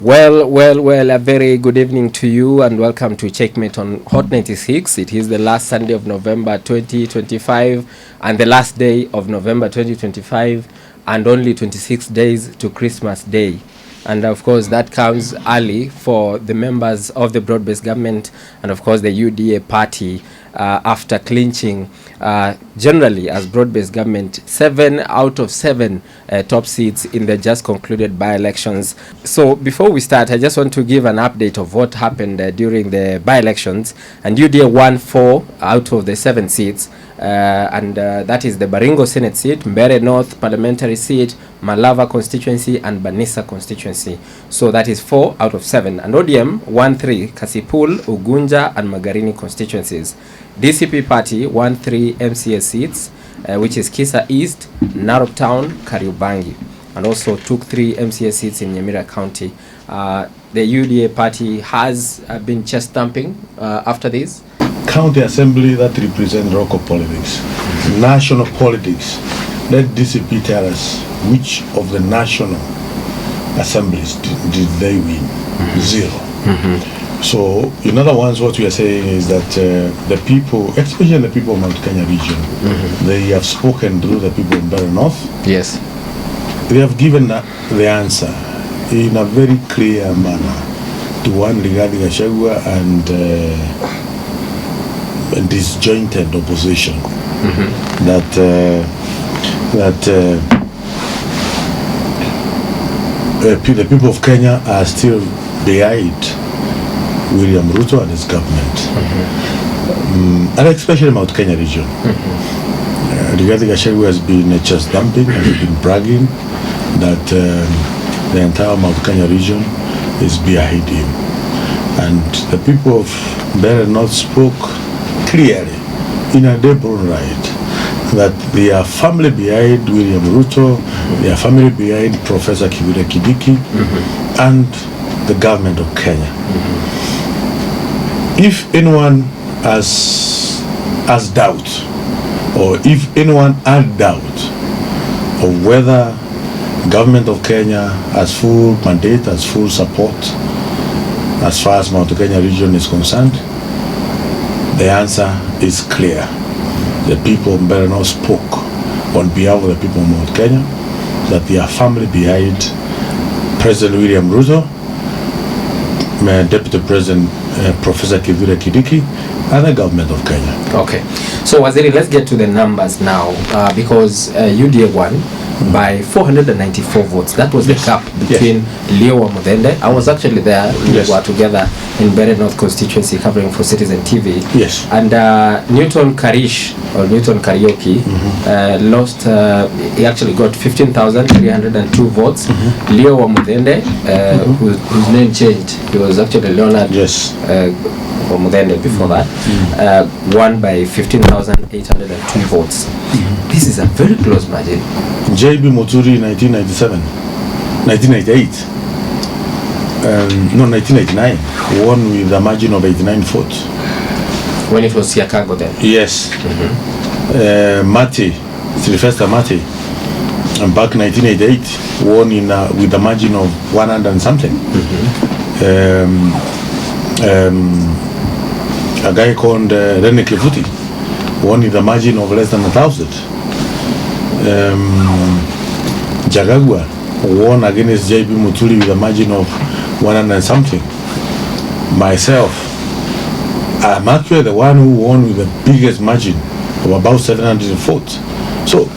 Well, a very good evening to you and welcome to Checkmate on Hot 96. It is the last Sunday of November 2025 and the last day of November 2025 and only 26 days to Christmas Day. And of course that comes early for the members of the broad-based government and of course the UDA party after clinching generally as broad-based government 7 out of 7 top seats in the just concluded by-elections. So before we start, I just want to give an update of what happened during the by-elections. And UDA won 4 out of the 7 seats, and that is the Baringo Senate seat, Mbere North parliamentary seat, Malava constituency and Banisa constituency. So that is 4 out of 7. And ODM won 3, Kasipul, Ugunja and Magarini constituencies. DCP party won 3 MCA seats, which is Kisa East, Narok Town, Kariobangi, and also took 3 MCA seats in Nyamira County. The UDA party has been chest stamping after this. County assembly that represent local politics, national politics. Let DCP tell us which of the national assemblies did they win? 0. So, in other words, what we are saying is that the people, especially the people of Mount Kenya region, they have spoken through the people of Mbere North. Yes. They have given the answer in a very clear manner to one regarding Gachagua and disjointed opposition. The people of Kenya are still behind William Ruto and his government, and especially Mount Kenya region. Regarding Gachagua has been chest dumping and has been bragging that the entire Mount Kenya region is behind him. And the people of Mbere North spoke clearly in a debut right that they are family behind William Ruto, they are family behind Professor Kindiki and the government of Kenya. If anyone has doubt, or if anyone had doubt of whether government of Kenya has full mandate, has full support as far as Mount Kenya region is concerned, the answer is clear. The people of Mbere North spoke on behalf of the people of Mount Kenya that they are family behind President William Ruto, Deputy President Professor Kindiki, and the government of Kenya. Okay, so Waziri, let's get to the numbers now, because UDA won by 494 votes. That was the cap between Leo and Mudende. I was actually there. We were together in Mbere North constituency covering for Citizen TV. Yes. And Newton Karish, or Newton Karaoke, lost, he actually got 15,302 votes. Leo wa Mudende, whose name changed, he was actually Leonard or Mudende before that, won by 15,802 votes. This is a very close margin. JB Muturi 1998, 1999, won with a margin of 89 votes. When it was Chicago then? Yes. Mati, Sylvester Mati, and back 1988, won with a margin of 100 and something. A guy called Rene Kivuti won with a margin of less than 1,000. Gachagua won against JB Muturi with a margin of 100 and something. Myself, I'm actually the one who won with the biggest margin of about 700 votes. So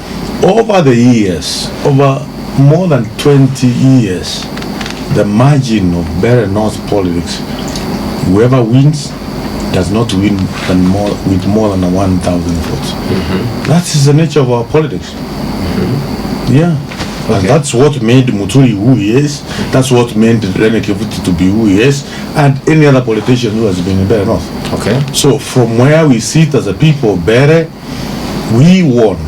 over the years, over more than 20 years, the margin of Mbere North politics, whoever wins does not win with more than 1,000 votes. That is the nature of our politics. Yeah. Okay. And that's what made Muturi who he is. That's what made Rene Kivuti to be who he is, and any other politician who has been in Mbere North. Okay. So from where we sit as a people of Mbere, we won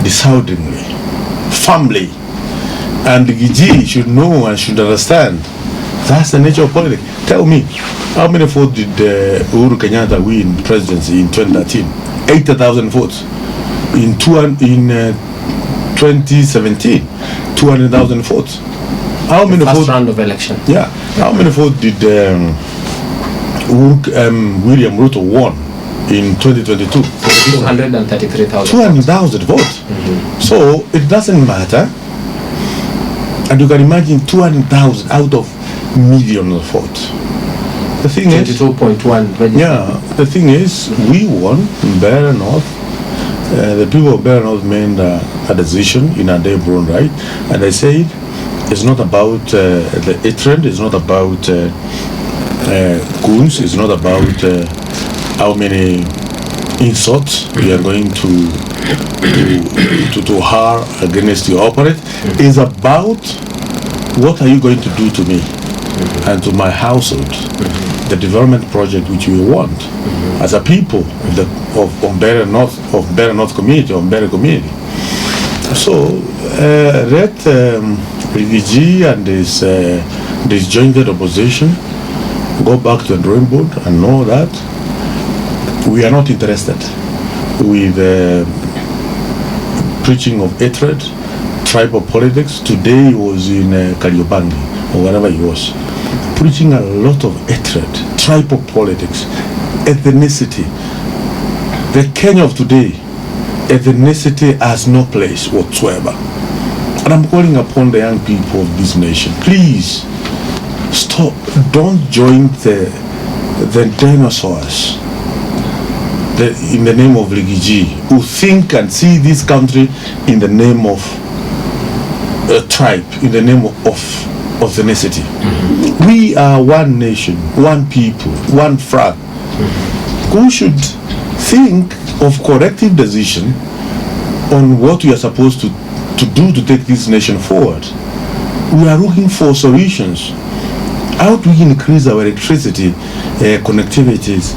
decidedly, firmly, and the Giji should know and should understand that's the nature of politics. Tell me, how many votes did Uhuru Kenyatta win presidency in 2013? 80,000 votes. In 2017, 200,000 votes. How many first votes? round of election. Yeah. How many votes did William Ruto won in 2022? 233,000. 200,000 votes. So it doesn't matter. And you can imagine 200,000 out of millions of votes. The thing is, 22.1. yeah, the thing is, we won in Beira North. The people of Beira North made a decision in a day brown right, and they said it's not about the trend, it's not about goons, it's not about how many insults we are going to hurl against your opponent. It's about what are you going to do to me and to my household, the development project which we want as a people of Beira North community, of Beira community. So let Rigiji and this disjointed opposition go back to the drawing board and know that we are not interested with preaching of hatred, tribal politics. Today he was in Kariobangi or wherever he was, preaching a lot of hatred, tribal politics, ethnicity. The Kenya of today, ethnicity has no place whatsoever. And I'm calling upon the young people of this nation, please stop, don't join the dinosaurs in the name of Ligiji, who think and see this country in the name of a tribe, in the name of ethnicity. We are one nation, one people, one flag. Who should think of corrective decision on what we are supposed to do to take this nation forward. We are looking for solutions. How do we increase our electricity connectivities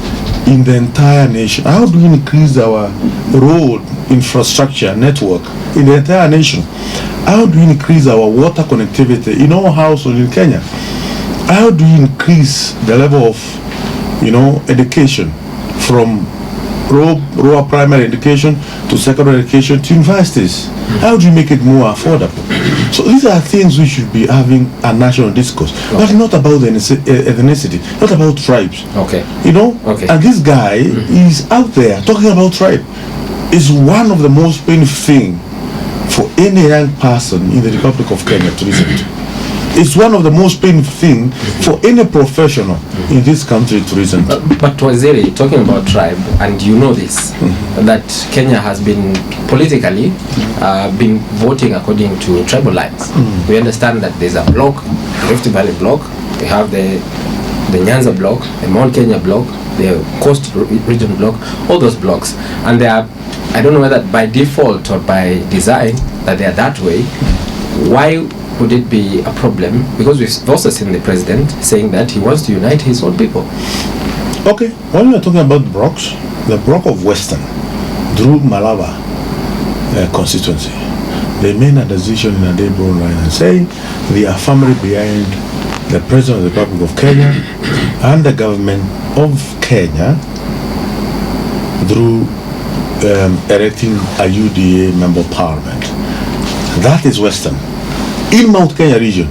in the entire nation? How do we increase our road infrastructure network in the entire nation? How do we increase our water connectivity in all households in Kenya? How do we increase the level of, education from lower primary education to secondary education to universities? How do you make it more affordable? So these are things we should be having a national discourse, but not about the ethnicity, not about tribes. Okay. Okay. And this guy is out there talking about tribe. It's one of the most painful things for any young person in the Republic of Kenya to listen to. It's one of the most painful things for any professional in this country to listen to. But Waziri, talking about tribe, and you know this, that Kenya has been politically been voting according to tribal lines. We understand that there's a block, the Rift Valley block, we have the Nyanza block, the Mount Kenya block, the Coast Region block, all those blocks. And they are, I don't know whether by default or by design that they are that way. Why would it be a problem? Because we've also seen the president saying that he wants to unite his own people. Okay, when we are talking about blocks, the block of Western, through Malava constituency, they made a decision in a day brown line and saying they are firmly behind the President of the Republic of Kenya and the government of Kenya through electing a UDA member of parliament. That is Western. In Mount Kenya region,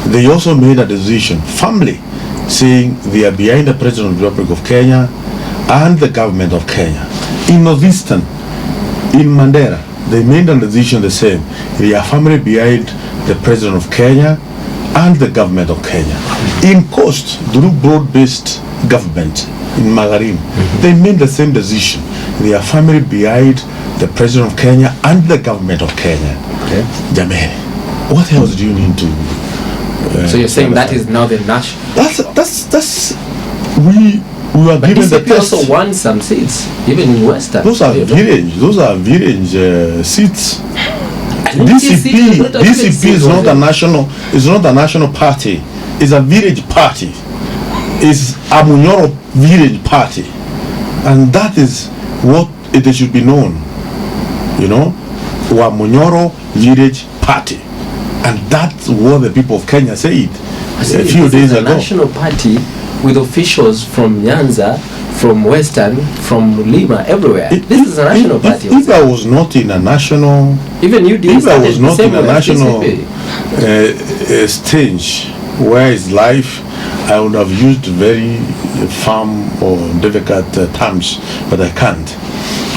they also made a decision firmly saying they are behind the President of the Republic of Kenya and the government of Kenya. In Northeastern, in Mandera, they made a decision the same. They are firmly behind the President of Kenya and the government of Kenya. In Coast, through broad-based government in Magarin, they made the same decision. They are firmly behind the President of Kenya and the government of Kenya. Okay. Jameh, what else do you need to? So you're saying that is now the national? That's we were but given the DCP test. also won some seats, even in Western. Those are village seats. DCP is not a national. It's not a national party. It's a village party. It's a Munyoro village party, and that is what it should be known. Wa Munyoro village party, and that's what the people of Kenya said a few days ago. National party with officials from Nyanza, from Western, from Lima, everywhere. This is a national party. If I was not in a national, even you did. If I was not in a national, stage where his life, I would have used very firm or difficult terms, but I can't.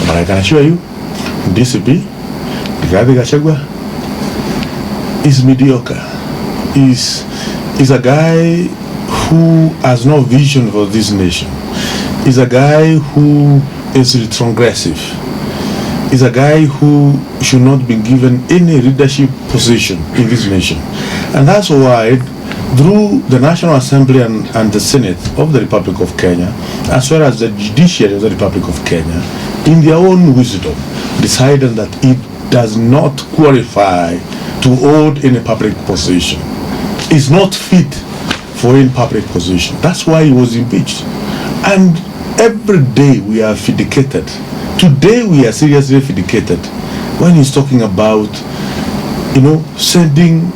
But I can assure you, DCP, Rigathi Gachagua, is mediocre. Is a guy who has no vision for this nation. Is a guy who is retrogressive. Is a guy who should not be given any leadership position in this nation. And that's why, through the National Assembly and the Senate of the Republic of Kenya, as well as the Judiciary of the Republic of Kenya, in their own wisdom, decided that it does not qualify to hold any public position. It's not fit for any public position. That's why he was impeached. And every day we are vindicated. Today we are seriously vindicated when he's talking about, sending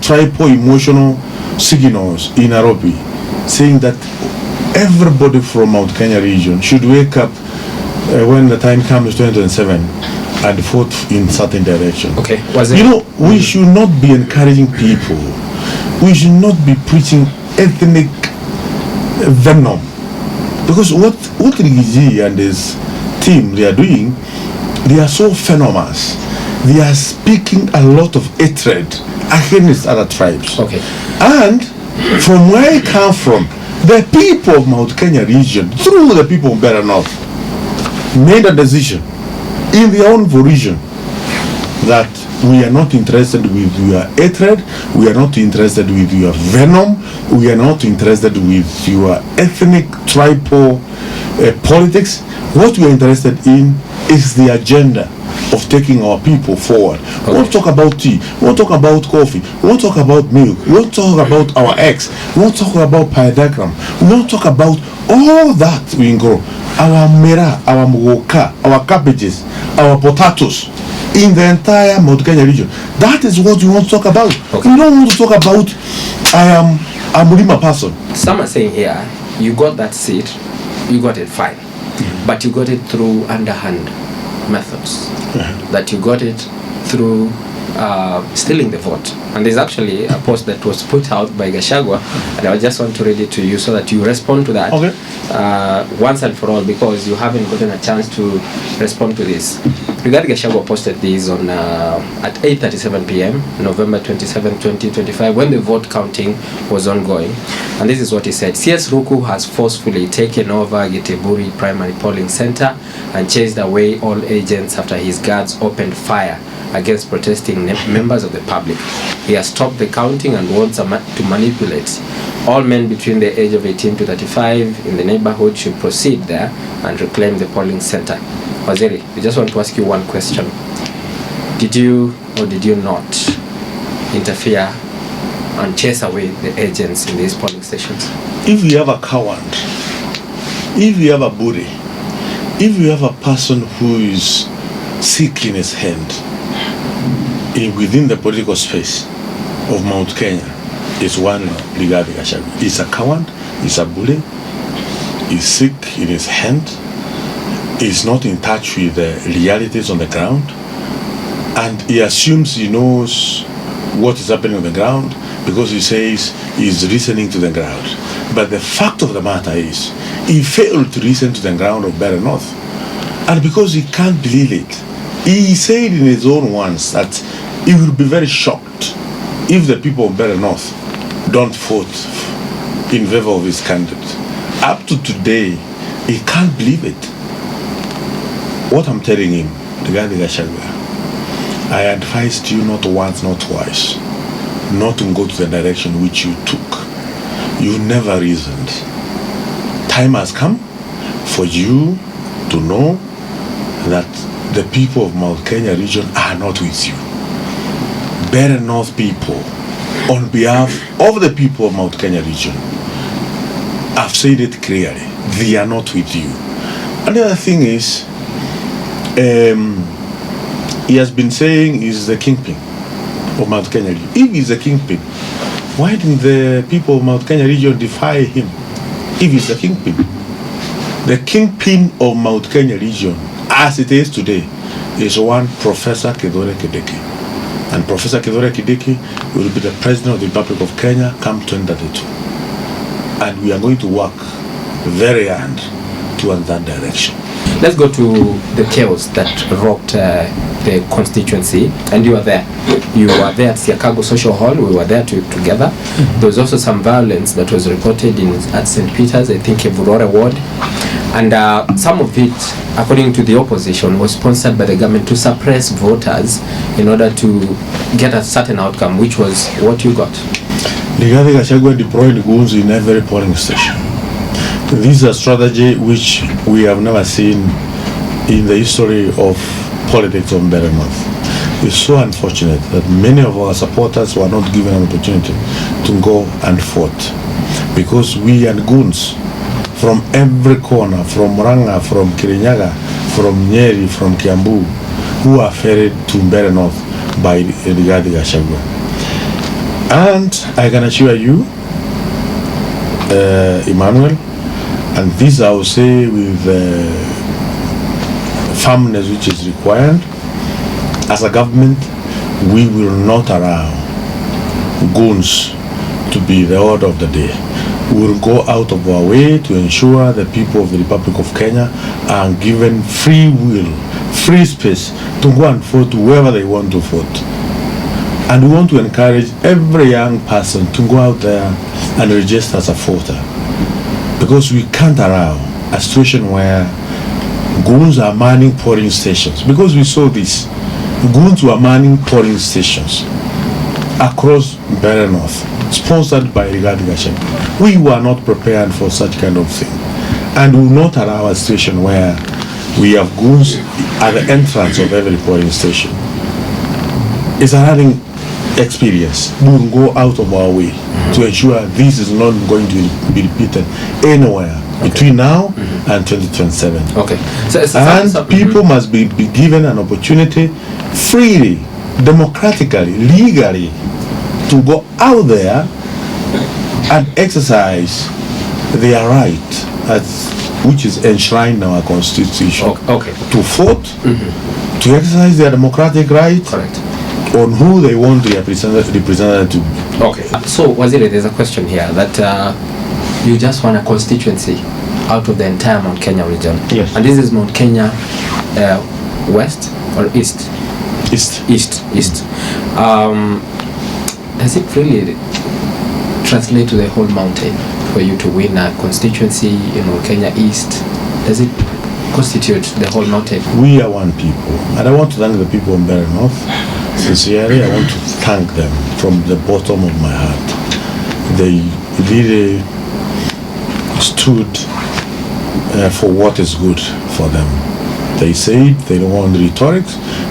triple emotional signals in Nairobi, saying that everybody from Mount Kenya region should wake up when the time comes 2027 and vote in certain direction. Okay. We should not be encouraging people. We should not be preaching ethnic venom. Because what Kindiki and his team they are doing, they are so venomous. They are speaking a lot of hatred against other tribes. Okay. And from where I come from, the people of Mount Kenya region, through the people of Better North, made a decision in their own volition that we are not interested with your hatred, we are not interested with your venom, we are not interested with your ethnic tribal politics. What we are interested in is the agenda of taking our people forward. Okay. We won't talk about tea, we won't talk about coffee, we won't talk about milk, we won't talk about our eggs, we won't talk about diagram, we won't talk about all that we grow. Our mera, our muoka, our cabbages, our potatoes in the entire Mount Kenya region. That is what we want to talk about. Okay. We don't want to talk about I am a Mulima person. Some are saying here, you got that seat, you got it fine, but you got it through underhand methods. That you got it through stealing the vote. And there's actually a post that was put out by Gachagua, and I just want to read it to you so that you respond to that. Okay. Once and for all, because you haven't gotten a chance to respond to this. Rigathi Gachagua posted this on at 8:37 p.m. November 27, 2025, when the vote counting was ongoing. And this is what he said. CS Ruku has forcefully taken over Giteburi Primary Polling Center and chased away all agents after his guards opened fire against protesting members of the public. He has stopped the counting and wants to manipulate. All men between the age of 18 to 35 in the neighborhood should proceed there and reclaim the polling center. Waziri, we just want to ask you one question. Did you or did you not interfere and chase away the agents in these polling stations? If you have a coward, if you have a bully, if you have a person who is sick in his hand, within the political space of Mount Kenya, is one Rigathi Gachagua. He's a coward, he's a bully, he's sick in his hand, he's not in touch with the realities on the ground, and he assumes he knows what is happening on the ground because he says he's listening to the ground. But the fact of the matter is, he failed to listen to the ground of Better North. And because he can't believe it, he said in his own words that he will be very shocked if the people of Better North don't vote in favor of his candidate. Up to today, he can't believe it. What I'm telling him, Rigathi Gachagua, I advised you not once, not twice, not to go to the direction which you took. You never reasoned. Time has come for you to know that the people of Mount Kenya region are not with you. Better North people, on behalf of the people of Mount Kenya region, I've said it clearly, they are not with you. Another thing is, he has been saying he's the kingpin of Mount Kenya region. If he's the kingpin, why didn't the people of Mount Kenya region defy him? If he's the kingpin, the kingpin of Mount Kenya region, as it is today, is one Professor Kindiki. And Professor Kindiki will be the President of the Republic of Kenya come 2032. And we are going to work very hard towards that direction. Let's go to the chaos that rocked the constituency, and you were there. You were there at Gachagua Social Hall. We were there together. There was also some violence that was reported at St. Peter's, I think, Evurore Ward. And some of it, according to the opposition, was sponsored by the government to suppress voters in order to get a certain outcome, which was what you got. Rigathi Gachagua deployed goons in every polling station. This is a strategy which we have never seen in the history of politics of Mbeere North. It's so unfortunate that many of our supporters were not given an opportunity to go and vote, because we had goons from every corner, from Murang'a, from Kirinyaga, from Nyeri, from Kiambu, who are ferried to Mbeere North by Rigathi Gachagua. And I can assure you, Emmanuel, and this I will say with firmness which is required, as a government, we will not allow goons to be the order of the day. We will go out of our way to ensure the people of the Republic of Kenya are given free will, free space to go and vote whoever they want to vote. And we want to encourage every young person to go out there and register as a voter, because we can't allow a situation where goons are manning polling stations, because we saw this. Goons were manning polling stations across Mbeere North, sponsored by Rigathi Gachagua. We were not prepared for such kind of thing, and we will not allow a situation where we have goons at the entrance of every polling station. It's a learning experience. We will go out of our way to ensure this is not going to be repeated anywhere between now and 2027. Okay. And people must be given an opportunity freely, democratically, legally to go out there and exercise their right, which is enshrined in our constitution. Okay. To vote, to exercise their democratic right. Correct. On who they want to represent to be. Okay. So, Waziri, there's a question here that you just want a constituency out of the entire Mount Kenya region. Yes. And this is Mount Kenya West or East? East. Does it really translate to the whole mountain for you to win a constituency in Mount Kenya East? Does it constitute the whole mountain? We are one people, and I want to thank the people of Mbeere North. Sincerely, I want to thank them from the bottom of my heart. They really stood for what is good for them. They said they don't want rhetoric,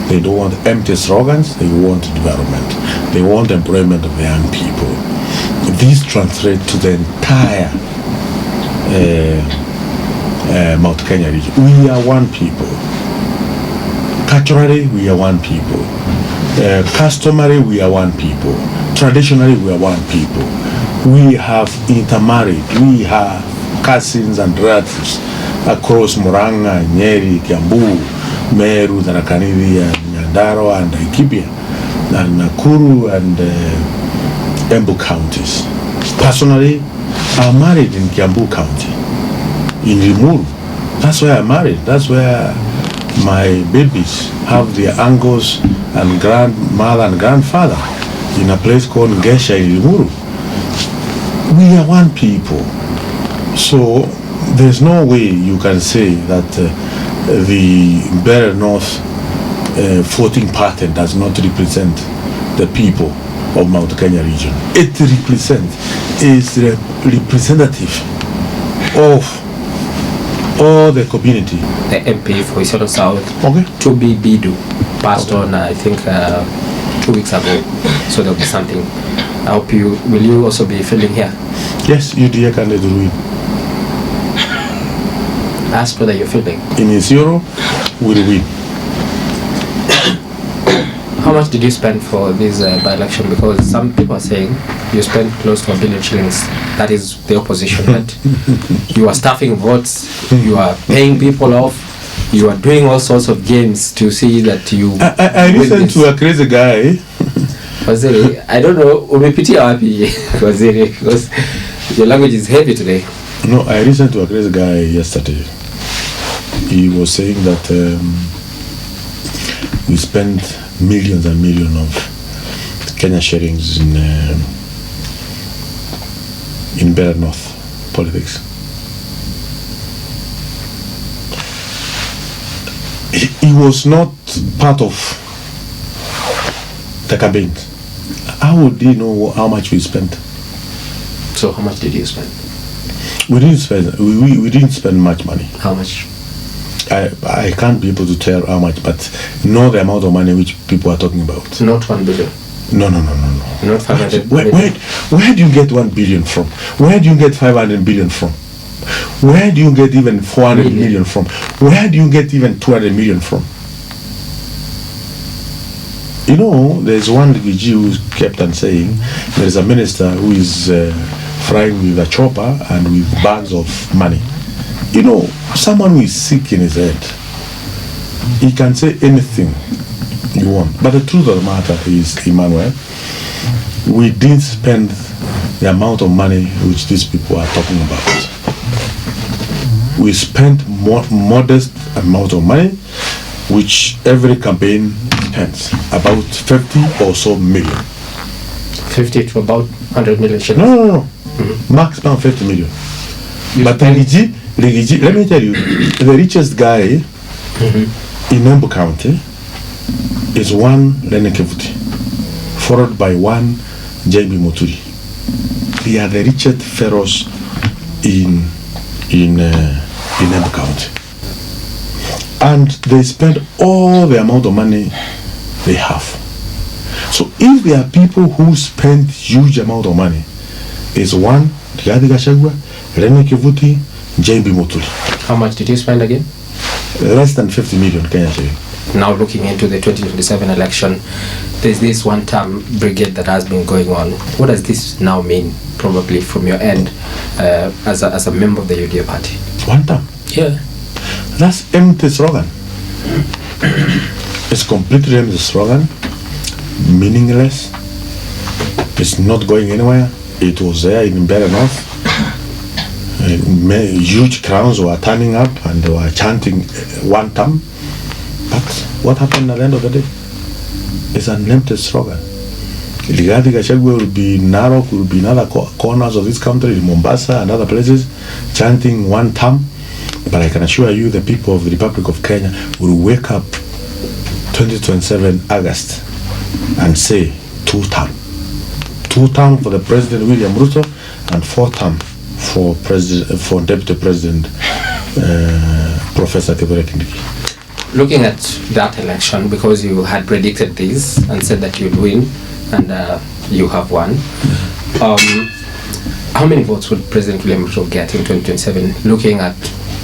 they don't want empty slogans, they want development. They want employment of the young people. This translates to the entire Mount Kenya region. We are one people. Culturally, we are one people. Customary, we are one people. Traditionally, we are one people. We have intermarried. We have cousins and relatives across Murang'a, Nyeri, Kiambu, Meru, Tharaka Nithi, and Nyandarua, and Laikipia, and Nakuru, and Embu counties. Personally, I'm married in Kiambu County, in Limuru. That's where I'm married. That's where my babies have their uncles and grandmother and grandfather, in a place called Ngesha in Limuru. We are one people. So there's no way you can say that the Mbeere North voting pattern does not represent the people of Mount Kenya region. It is representative of all the community. The MP for Isiolo South, Okay. to be Bidu, passed on, I think, 2 weeks ago. So there'll be something. I hope will you also be filling here? Yes, UDA candidate will win. Ask whether you're filling. In Isiolo, will win. How much did you spend for this by-election? Because some people are saying you spent close to 1 billion shillings. That is the opposition. That you are staffing votes, you are paying people off, you are doing all sorts of games to see that you. I listened to a crazy guy Waziri, I don't know, umepitia wapi Waziri, because your language is heavy today. No, I listened to a great guy yesterday. He was saying that we spent millions and millions of Kenya shillings in Better North politics. He was not part of the campaign. How would he know how much we spent? So how much did you spend? We didn't spend. We didn't spend much money. How much? I can't be able to tell how much, but know the amount of money which people are talking about. Not 1 billion. No. Not 500 where do you get 1 billion from? Where do you get 500 billion from? Where do you get even 400 million from? Where do you get even 200 million from? You know, there's one Gachagua who kept on saying there's a minister who is flying with a chopper and with bags of money. You know, someone who is sick in his head, he can say anything you want. But the truth of the matter is, Emmanuel, we didn't spend the amount of money which these people are talking about. We spent modest amount of money which every campaign spends, about 50 or so million. 50 to about 100 million shillings? No. Maximum 50 million. But Kindiki, let me tell you, the richest guy in Embu County is one Kevuti, followed by one JB Muturi. They are the richest pharaohs in Embu County. And they spend all the amount of money they have. So if there are people who spend huge amount of money, is one Gachagua, Kevuti, JB Muturi. How much did you spend again? Less than 50 million Kenya shilling. Now looking into the 2027 election, there's this one-term brigade that has been going on. What does this now mean, probably from your end, as a member of the UDA party? One term? Yeah. That's empty slogan. It's completely empty slogan, meaningless. It's not going anywhere. It was there in Better North. Huge crowds were turning up and they were chanting one term. But what happened at the end of the day? It's an empty slogan. Gachagua will be in Narok, will be in other corners of this country, in Mombasa and other places, chanting one term. But I can assure you the people of the Republic of Kenya will wake up 2027 August and say 2 term. 2 term for the President William Ruto and 4 term for Deputy President Professor Kindiki. Looking at that election, because you had predicted this and said that you'd win, and you have won, how many votes would President William Ruto get in 2027, looking at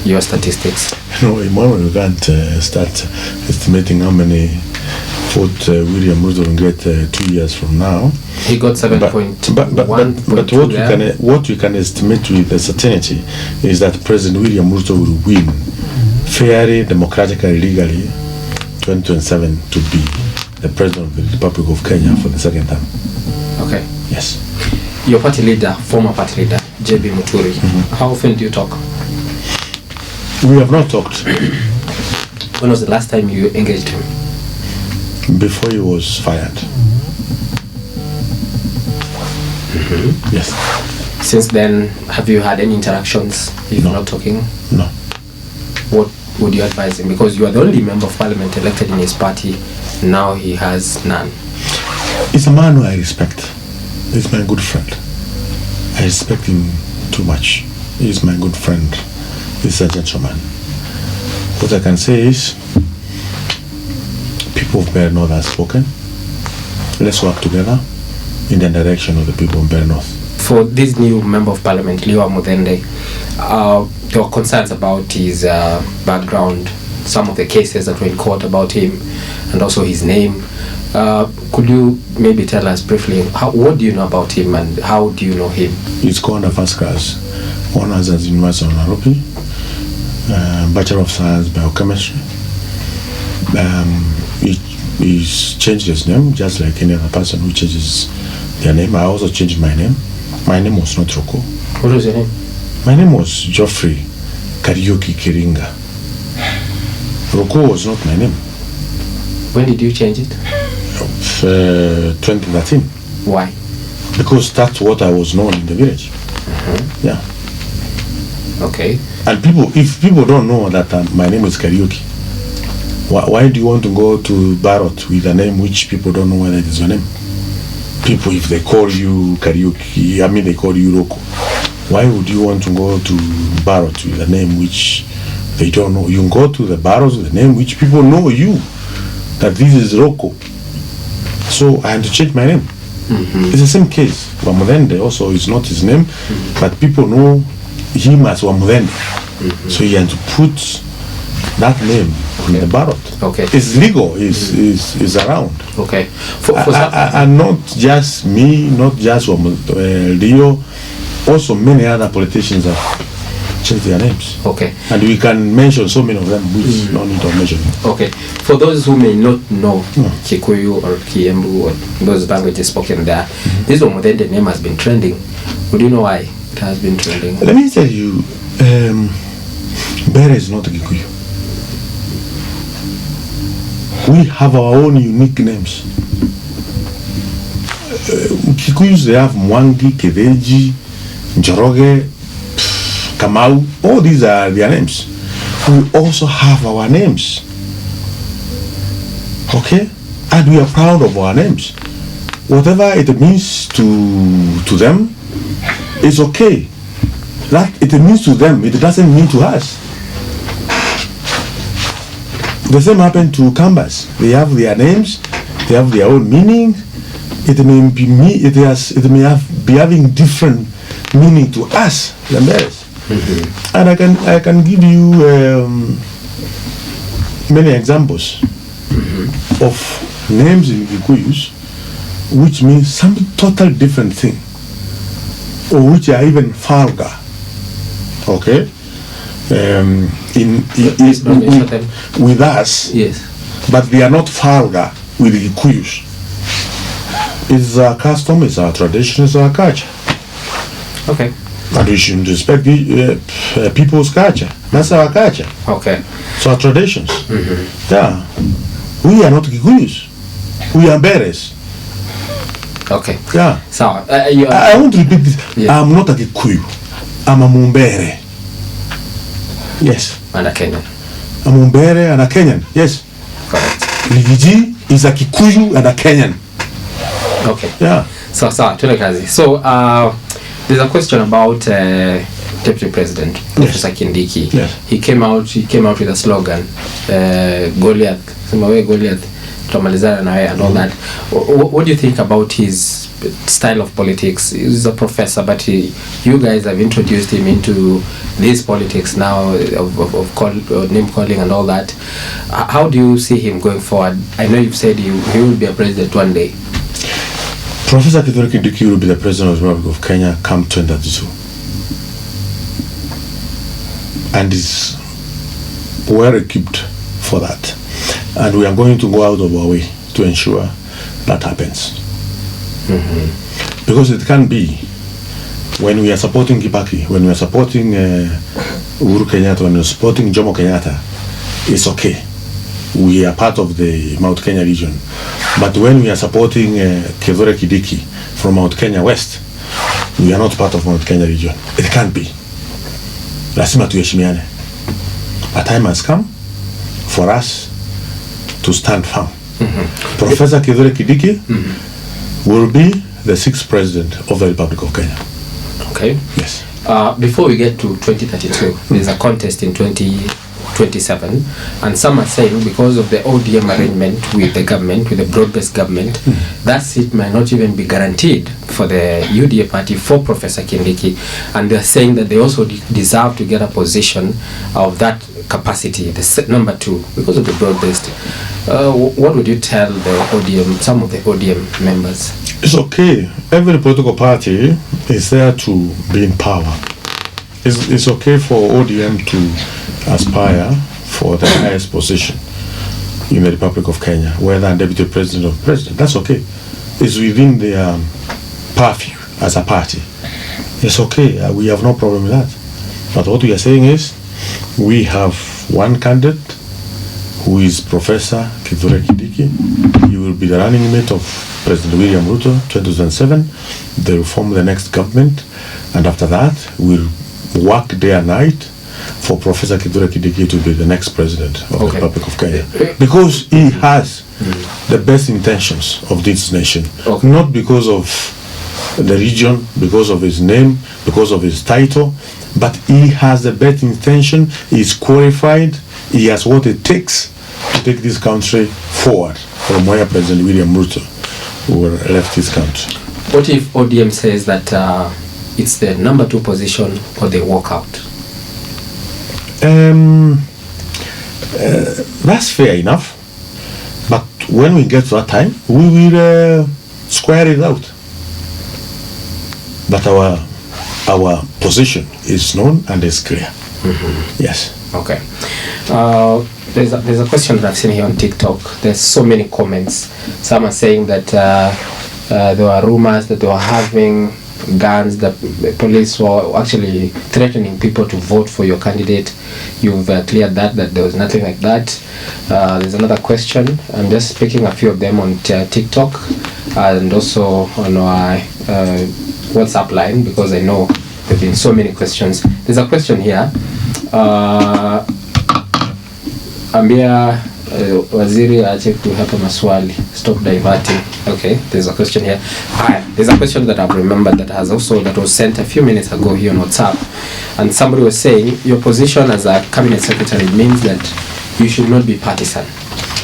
your statistics? No, Emmanuel, you can't start estimating how many votes William Ruto will get 2 years from now. He got 7.1. But what you can estimate with certainty is that President William Ruto will win fairly, democratically, legally 2027 to be the President of the Republic of Kenya for the second time. Okay. Yes. Your party leader, former party leader, JB Muturi, how often do you talk? We have not talked. When was the last time you engaged him? Before he was fired. Yes. Since then, have you had any interactions if No. not talking? No. What would you advise him? Because you are the only member of parliament elected in his party. Now he has none. He's a man who I respect. He's my good friend. I respect him too much. He's my good friend. He's a gentleman. What I can say is, people of Better North have spoken. Let's work together in the direction of the people of Better North. For this new member of parliament, Liwa Mudende, there were concerns about his background, some of the cases that were in court about him, and also his name. Could you maybe tell us briefly, what do you know about him and how do you know him? He's called a first class honors at the University of Nairobi, Bachelor of Science Biochemistry. He's changed his name just like any other person who changes their name. I also changed my name. My name was not Ruku. What was your name? My name was Geoffrey Karaoke Kiringa. Ruku was not my name. When did you change it? 2013. Why? Because that's what I was known in the village. Yeah. Okay. And if people don't know that my name is Karaoke, why do you want to go to Barrot with a name which people don't know whether it is your name? People, if they call you Karaoke, I mean they call you Ruku, why would you want to go to Barrot with a name which they don't know? You can go to the Barrot with a name which people know you, that this is Ruku. So I had to change my name. It's the same case. Wamudende also is not his name, but people know him as Wamudende. So he had to put that name in the ballot. Okay. It's legal. Is around. Okay. And not just me, not just Leo. Also, many other politicians have changed their names. Okay. And we can mention so many of them, which no need to mention. Okay. For those who may not know Kikuyu or Kiembu or those languages spoken there, this Wamudende name has been trending. Would you know why it has been trending? Let me tell you, Bere is not Kikuyu. We have our own unique names. Kikuyus, they have Mwangi, Kedeji, Njoroge, Kamau. All these are their names. We also have our names. Okay? And we are proud of our names. Whatever it means to them, it's okay. That it means to them, it doesn't mean to us. The same happened to Kambas. They have their names, they have their own meaning. It may be having different meaning to us than theirs. And I can give you many examples of names in Kikuyus which means something totally different thing, or which are even vulgar. Okay? With us, yes, but they are not vulgar with the Kikuyus. It's our custom, it's our tradition, it's our culture. Okay. And we should respect the people's culture. That's our culture. Okay. It's our traditions. Yeah. We are not Kikuyus. We are Beres. Okay. Yeah. So, I want to repeat this. Yeah. I'm not a Kikuyu. I'm a Mumbere. Yes. And a Kenyan. A Mumbere and a Kenyan. Yes. Correct. Ligiji is a Kikuyu and a Kenyan. Okay. Yeah. So, there's a question about Deputy President Professor Kindiki. Yes. He came out with a slogan, Goliath, Goliath, and all that. What do you think about his style of politics? He's a professor, but you guys have introduced him into this politics now of name calling and all that. How do you see him going forward? I know you've said he will be a president one day. Professor Kindiki will be the president of the Republic of Kenya come 2032. And is well equipped for that. And we are going to go out of our way to ensure that happens. Because it can be, when we are supporting Kibaki, when we are supporting Uhuru Kenyatta, when we are supporting Jomo Kenyatta, it's okay. We are part of the Mount Kenya region. But when we are supporting Kithure Kindiki from Mount Kenya West, we are not part of Mount Kenya region. It can't be. Lazima tuheshimiane. A time has come for us to stand firm. Professor Kithure Kindiki will be the 6th president of the Republic of Kenya. Okay. Yes. Before we get to 2032, there's a contest in 2027, and some are saying because of the ODM arrangement with the government, with the broad-based government, that seat might not even be guaranteed for the UDA party for Professor Kindiki, and they're saying that they also deserve to get a position of that capacity, the number 2, because of the broad-based. What would you tell some of the ODM members? It's okay. Every political party is there to be in power. It's okay for ODM to aspire for the highest position. in the Republic of Kenya, whether deputy president or president. That's okay. It's within their purview as a party. It's okay. We have no problem with that. But what we are saying is, we have one candidate who is Professor Kindiki. He will be the running mate of President William Ruto, 2007. They will form the next government, and after that, we'll work day and night for Professor Kindiki to be the next president of the Republic of Kenya, because he has the best intentions of this nation, not because of the region, because of his name, because of his title, but he has the best intention. He's qualified. He has what it takes to take this country forward from where President William Ruto left his country. What if ODM says that it's the number 2 position or they walk out? That's fair enough. But when we get to that time, we will square it out. But our position is known and is clear. Yes. Okay. There's a question that I've seen here on TikTok. There's so many comments. Some are saying that there were rumors that they were having guns, that the police were actually threatening people to vote for your candidate. You've cleared that there was nothing like that. There's another question. I'm just picking a few of them on TikTok and also on our WhatsApp line, because I know there have been so many questions. There's a question here. Ambia waziri aache kuhapa maswali, stop diverting. Okay, there's a question here. There's a question that I've remembered that was sent a few minutes ago here on WhatsApp, and somebody was saying your position as a cabinet secretary means that you should not be partisan.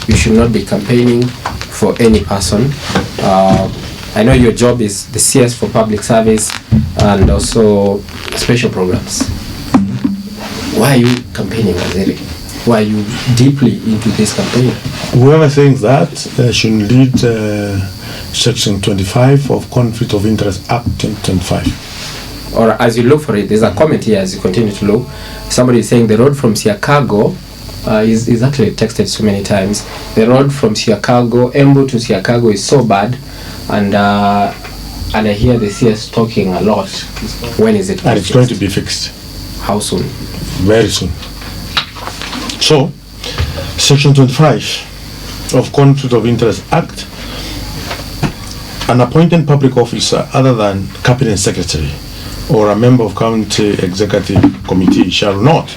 You should not be campaigning for any person. I know your job is the CS for public service and also special programs. Why are you campaigning, Waziri? Why are you deeply into this campaign? Whoever thinks that should lead Section 25 of Conflict of Interest Act 2025. Or as you look for it, there's a comment here as you continue to look. Somebody is saying the road from Chicago is actually texted so many times. The road from Chicago, Embu to Chicago is so bad, and I hear the CS talking a lot. When is it? And it's going to be fixed. How soon? Very soon. So, Section 25 of Conflict of Interest Act, an appointed public officer other than cabinet secretary or a member of county executive committee shall not,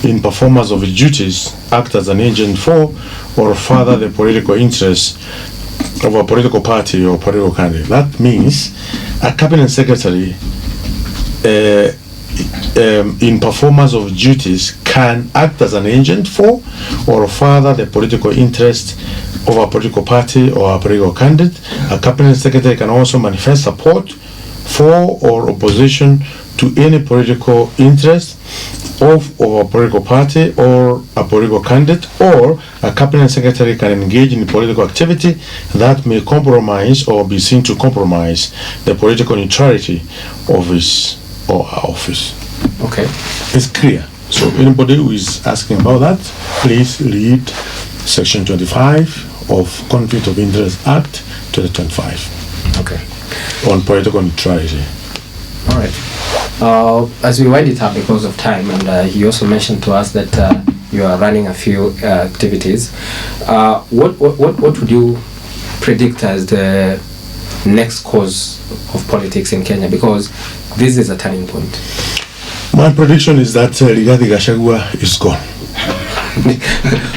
in performance of its duties, act as an agent for or further the political interests of a political party or political candidate. That means a cabinet secretary in performance of duties can act as an agent for or further the political interest of a political party or a political candidate. A cabinet secretary can also manifest support for or opposition to any political interest of a political party or a political candidate, or a cabinet secretary can engage in political activity that may compromise or be seen to compromise the political neutrality of his or her office. Okay. It's clear. So anybody who is asking about that, please read Section 25 of Conflict of Interest Act 2025. Okay. On political neutrality. All right. As we wind it up because of time, and he also mentioned to us that you are running a few activities. What would you predict as the next course of politics in Kenya? Because this is a turning point. My prediction is that Gachagua is gone.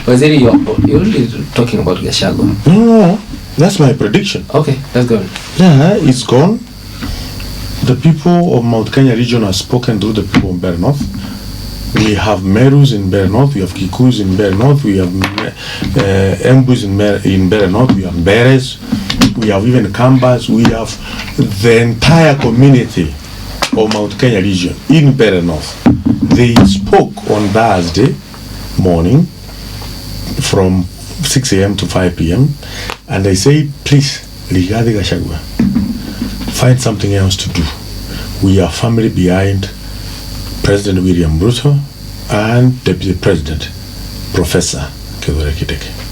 Waziri, you're only talking about Gachagua. No, that's my prediction. Okay, that's good. Yeah, it's gone. The people of Mount Kenya region have spoken to the people in Bear North. We have Merus in Bear North, we have Kikus in Bear North, we have Embus in Bear North, we have Beres, we have even Kambas, we have the entire community of Mount Kenya region in Bear North. They spoke on Thursday morning from 6 a.m. to 5 p.m. and they say, please, Rigathi Gachagua, find something else to do. We are firmly behind President William Ruto and Deputy President Professor Kindiki.